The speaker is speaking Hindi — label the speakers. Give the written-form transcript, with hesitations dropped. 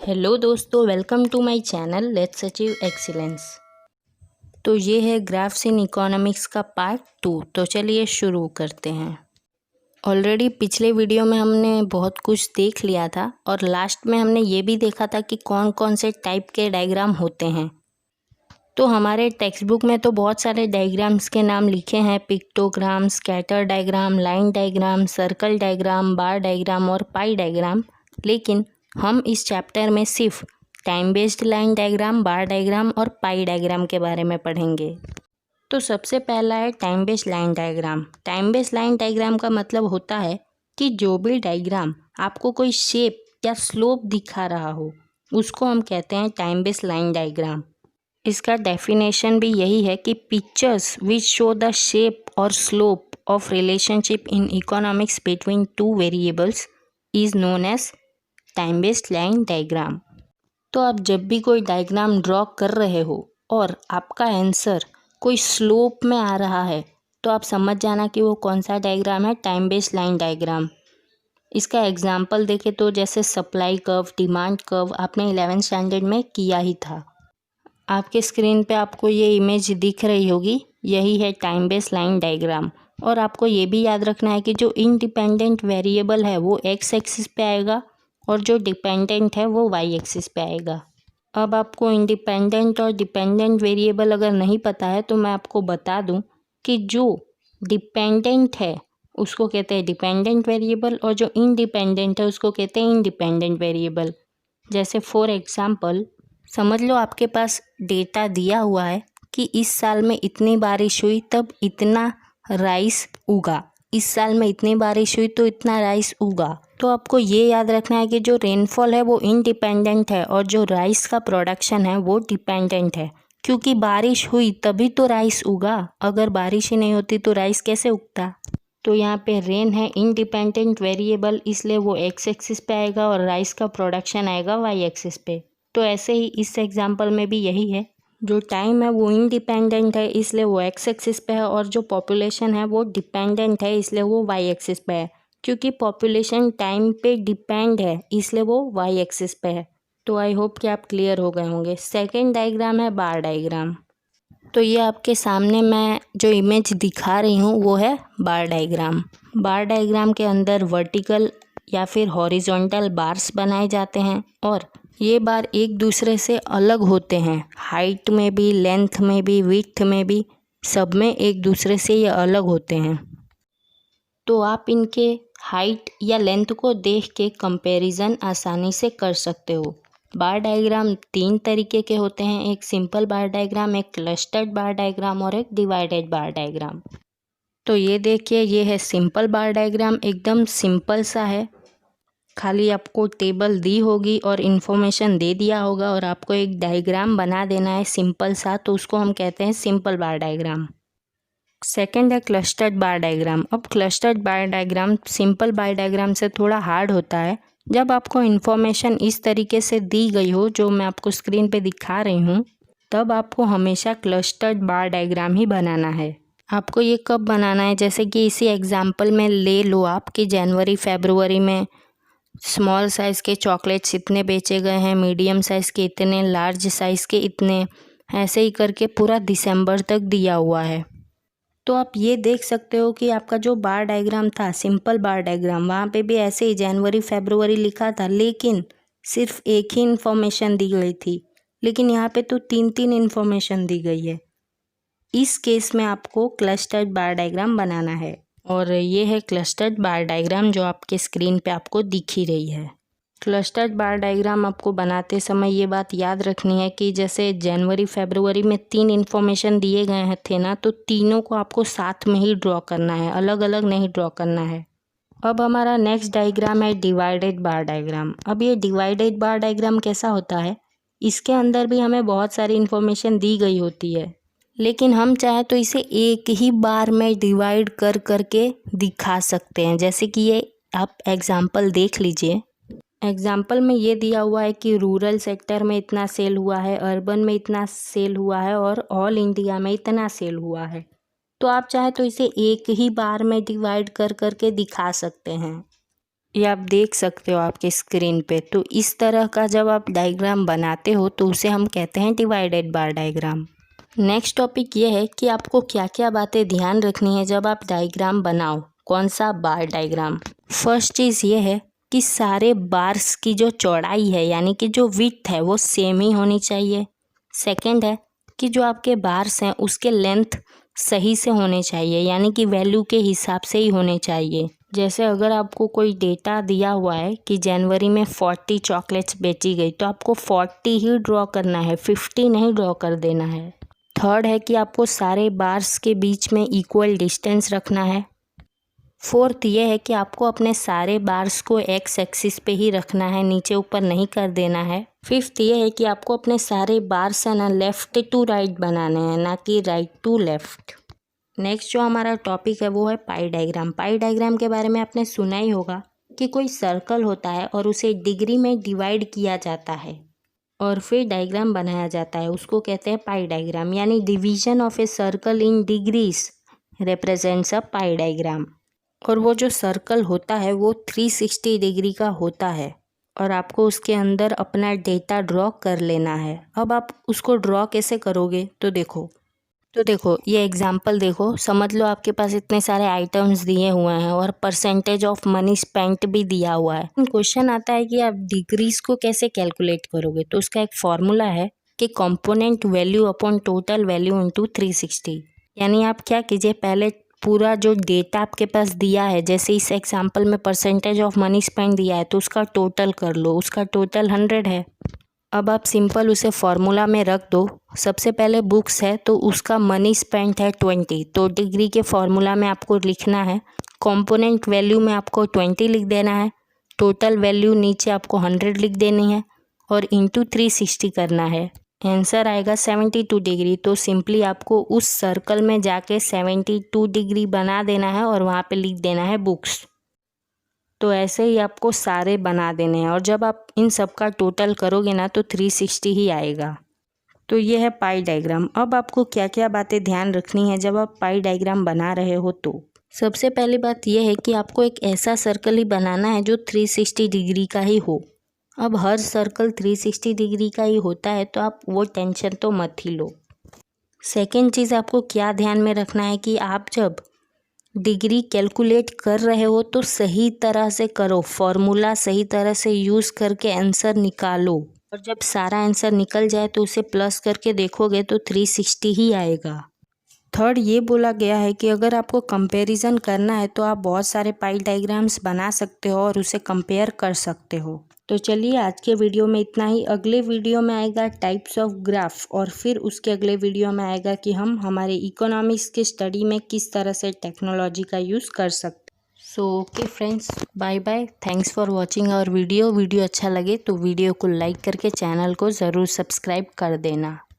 Speaker 1: हेलो दोस्तों, welcome to my channel let's achieve excellence. तो ये है ग्राफ्स इन इकोनॉमिक्स का पार्ट 2। तो चलिए शुरू करते हैं। ऑलरेडी पिछले वीडियो में हमने बहुत कुछ देख लिया था और लास्ट में हमने ये भी देखा था कि कौन कौन से टाइप के डायग्राम होते हैं। तो हमारे टेक्स्ट बुक में तो बहुत सारे डायग्राम्स के नाम लिखे हैं: pictogram, scatter diagram, line diagram, circle diagram, bar diagram और पाई डायग्राम। लेकिन हम इस चैप्टर में सिर्फ time based line diagram, bar diagram और पाई डायग्राम के बारे में पढ़ेंगे। तो सबसे पहला है time based line diagram. Time based line diagram का मतलब होता है कि जो भी डायग्राम आपको कोई शेप या स्लोप दिखा रहा हो उसको हम कहते हैं टाइम बेस्ड लाइन डायग्राम। इसका डेफिनेशन भी यही है कि pictures which show the shape और slope of relationship in economics between two variables is known as time based line diagram. तो आप जब भी कोई डायग्राम ड्रॉ कर रहे हो और आपका आंसर कोई स्लोप में आ रहा है तो आप समझ जाना कि वो कौन सा डायग्राम है, टाइम बेस्ड लाइन डायग्राम। इसका एग्जाम्पल देखें तो जैसे सप्लाई कर्व, डिमांड कर्व आपने 11th स्टैंडर्ड में किया ही था। आपके स्क्रीन पे आपको ये इमेज दिख रही होगी, यही है टाइम बेस्ड लाइन डायग्राम। और आपको ये भी याद रखना है कि जो इंडिपेंडेंट वेरिएबल है वो एक्स एक्सिस पे आएगा और जो डिपेंडेंट है वो वाई एक्सिस पे आएगा। अब आपको इंडिपेंडेंट और डिपेंडेंट वेरिएबल अगर नहीं पता है तो मैं आपको बता दूं कि जो डिपेंडेंट है उसको कहते हैं डिपेंडेंट वेरिएबल और जो इंडिपेंडेंट है उसको कहते हैं इंडिपेंडेंट वेरिएबल। जैसे फॉर एग्जांपल समझ लो आपके पास डेटा दिया हुआ है कि इस साल में इतनी बारिश हुई तब इतना राइस उगा, इस साल में इतनी बारिश हुई तो इतना राइस उगा। तो आपको ये याद रखना है कि जो रेनफॉल है वो इंडिपेंडेंट है और जो राइस का प्रोडक्शन है वो डिपेंडेंट है, क्योंकि बारिश हुई तभी तो राइस उगा। अगर बारिश ही नहीं होती तो राइस कैसे उगता। तो यहाँ पे रेन है इंडिपेंडेंट वेरिएबल, इसलिए वो एक्स एक्सिस पे आएगा और राइस का प्रोडक्शन आएगा वाई एक्सिस पे। तो ऐसे ही इस एग्जाम्पल में भी यही है, जो टाइम है वो इंडिपेंडेंट है इसलिए वो एक्स एक्सिस पे है और जो पॉपुलेशन है वो डिपेंडेंट है इसलिए वो वाई एक्सिस पे है। क्योंकि पॉपुलेशन टाइम पे डिपेंड है इसलिए वो वाई एक्सिस पे है। तो आई होप कि आप क्लियर हो गए होंगे। सेकेंड डायग्राम है बार डायग्राम। तो ये आपके सामने मैं जो इमेज दिखा रही हूँ वो है बार डायग्राम। बार डायग्राम के अंदर वर्टिकल या फिर हॉरिजॉन्टल बार्स बनाए जाते हैं और ये बार एक दूसरे से अलग होते हैं, हाइट में भी, लेंथ में भी, विड्थ में भी, सब में एक दूसरे से ये अलग होते हैं। तो आप इनके हाइट या लेंथ को देख के कंपैरिजन आसानी से कर सकते हो। बार डायग्राम 3 तरीके के होते हैं, एक सिंपल बार डायग्राम, एक क्लस्टर्ड बार डायग्राम और एक डिवाइडेड बार डायग्राम। तो ये देखिए, ये है सिंपल बार डायग्राम, एकदम सिंपल सा है। खाली आपको टेबल दी होगी और इन्फॉर्मेशन दे दिया होगा और आपको एक डायग्राम बना देना है सिंपल सा, तो उसको हम कहते हैं सिंपल बार डायग्राम। सेकेंड है क्लस्टर्ड बार डायग्राम। अब क्लस्टर्ड बार डायग्राम सिंपल बार डायग्राम से थोड़ा हार्ड होता है। जब आपको इन्फॉर्मेशन इस तरीके से दी गई हो जो मैं आपको स्क्रीन पे दिखा रही हूँ, तब आपको हमेशा क्लस्टर्ड बार डायग्राम ही बनाना है। आपको ये कब बनाना है, जैसे कि इसी एग्जाम्पल में ले लो आप कि जनवरी फरवरी में स्मॉल साइज़ के चॉकलेट्स इतने बेचे गए हैं, मीडियम साइज़ के इतने, लार्ज साइज़ के इतने, ऐसे ही करके पूरा दिसंबर तक दिया हुआ है। तो आप ये देख सकते हो कि आपका जो बार डायग्राम था, सिंपल बार डायग्राम, वहाँ पे भी ऐसे ही जनवरी फरवरी लिखा था, लेकिन सिर्फ एक ही इन्फॉर्मेशन दी गई थी। लेकिन यहाँ पे तो 3 इन्फॉर्मेशन दी गई है। इस केस में आपको क्लस्टर्ड बार डायग्राम बनाना है और ये है क्लस्टर्ड बार डायग्राम जो आपके स्क्रीन पे आपको दिख ही रही है। क्लस्टर्ड बार डायग्राम आपको बनाते समय ये बात याद रखनी है कि जैसे जनवरी फरवरी में 3 इन्फॉर्मेशन दिए गए थे ना, तो तीनों को आपको साथ में ही ड्रॉ करना है, अलग अलग नहीं ड्रॉ करना है। अब हमारा नेक्स्ट डायग्राम है डिवाइडेड बार डायग्राम। अब ये डिवाइडेड बार डायग्राम कैसा होता है, इसके अंदर भी हमें बहुत सारी इन्फॉर्मेशन दी गई होती है, लेकिन हम चाहे तो इसे एक ही बार में डिवाइड कर करके दिखा सकते हैं। जैसे कि ये आप एग्जाम्पल देख लीजिए। एग्जाम्पल में ये दिया हुआ है कि रूरल सेक्टर में इतना सेल हुआ है, अर्बन में इतना सेल हुआ है और ऑल इंडिया में इतना सेल हुआ है। तो आप चाहे तो इसे एक ही बार में डिवाइड कर करके दिखा सकते हैं। ये आप देख सकते हो आपके स्क्रीन पे। तो इस तरह का जब आप डायग्राम बनाते हो तो उसे हम कहते हैं डिवाइडेड बार डायग्राम। नेक्स्ट टॉपिक ये है कि आपको क्या क्या बातें ध्यान रखनी है जब आप डायग्राम बनाओ। कौन सा? बार डायग्राम। फर्स्ट चीज़ ये है कि सारे बार्स की जो चौड़ाई है यानी कि जो विड्थ है वो सेम ही होनी चाहिए। सेकंड है कि जो आपके बार्स हैं उसके लेंथ सही से होने चाहिए यानी कि वैल्यू के हिसाब से ही होने चाहिए। जैसे अगर आपको कोई डेटा दिया हुआ है कि जनवरी में 40 चॉकलेट्स बेची गई तो आपको 40 ही ड्रॉ करना है, 50 नहीं ड्रॉ कर देना है। थर्ड है कि आपको सारे बार्स के बीच में इक्वल डिस्टेंस रखना है। फोर्थ ये है कि आपको अपने सारे बार्स को एक्स एक्सिस पे ही रखना है, नीचे ऊपर नहीं कर देना है। फिफ्थ ये है कि आपको अपने सारे बार्स है ना लेफ्ट टू राइट बनाने हैं, ना कि राइट टू लेफ्ट। नेक्स्ट जो हमारा टॉपिक है वो है पाई डायग्राम। पाई डायग्राम के बारे में आपने सुना ही होगा कि कोई सर्कल होता है और उसे डिग्री में डिवाइड किया जाता है और फिर डायग्राम बनाया जाता है, उसको कहते हैं पाई डायग्राम। यानी division of a circle in degrees represents a pi diagram. और वो जो सर्कल होता है वो 360 डिग्री का होता है और आपको उसके अंदर अपना डेटा ड्रॉ कर लेना है। अब आप उसको ड्रॉ कैसे करोगे? तो देखो ये एग्जाम्पल देखो, समझ लो आपके पास इतने सारे आइटम्स दिए हुए हैं और परसेंटेज ऑफ मनी स्पेंट भी दिया हुआ है। क्वेश्चन आता है कि आप डिग्रीज को कैसे कैलकुलेट करोगे? तो उसका एक फॉर्मूला है कि component value upon total value into 360। यानी आप क्या कीजिए, पहले पूरा जो डेटा आपके पास दिया है, जैसे इस एग्जाम्पल में परसेंटेज ऑफ मनी स्पेंड दिया है तो उसका टोटल कर लो, उसका टोटल 100 है। अब आप सिंपल उसे फॉर्मूला में रख दो। सबसे पहले बुक्स है तो उसका मनी स्पेंट है 20, तो डिग्री के फॉर्मूला में आपको लिखना है, कंपोनेंट वैल्यू में आपको 20 लिख देना है, टोटल वैल्यू नीचे आपको 100 लिख देनी है और इंटू 360 करना है। आंसर आएगा 72 डिग्री। तो सिंपली आपको उस सर्कल में जाके 72 डिग्री बना देना है और वहाँ पे लिख देना है बुक्स। तो ऐसे ही आपको सारे बना देने हैं और जब आप इन सब का टोटल करोगे ना तो 360 ही आएगा। तो ये है पाई डायग्राम। अब आपको क्या क्या बातें ध्यान रखनी है जब आप पाई डायग्राम बना रहे हो? तो सबसे पहली बात यह है कि आपको एक ऐसा सर्कल ही बनाना है जो 360 डिग्री का ही हो। अब हर सर्कल 360 डिग्री का ही होता है तो आप वो टेंशन तो मत ही लो। सेकेंड चीज़ आपको क्या ध्यान में रखना है कि आप जब डिग्री कैलकुलेट कर रहे हो तो सही तरह से करो, फॉर्मूला सही तरह से यूज़ करके आंसर निकालो और जब सारा आंसर निकल जाए तो उसे प्लस करके देखोगे तो 360 ही आएगा। थर्ड ये बोला गया है कि अगर आपको कंपैरिजन करना है तो आप बहुत सारे पाई डायग्राम्स बना सकते हो और उसे कंपेयर कर सकते हो। तो चलिए आज के वीडियो में इतना ही। अगले वीडियो में आएगा टाइप्स ऑफ ग्राफ और फिर उसके अगले वीडियो में आएगा कि हम हमारे इकोनॉमिक्स के स्टडी में किस तरह से टेक्नोलॉजी का यूज़ कर सकते। So okay friends, bye bye. Thanks for watching our video अच्छा लगे तो वीडियो को लाइक करके चैनल को ज़रूर सब्सक्राइब कर देना।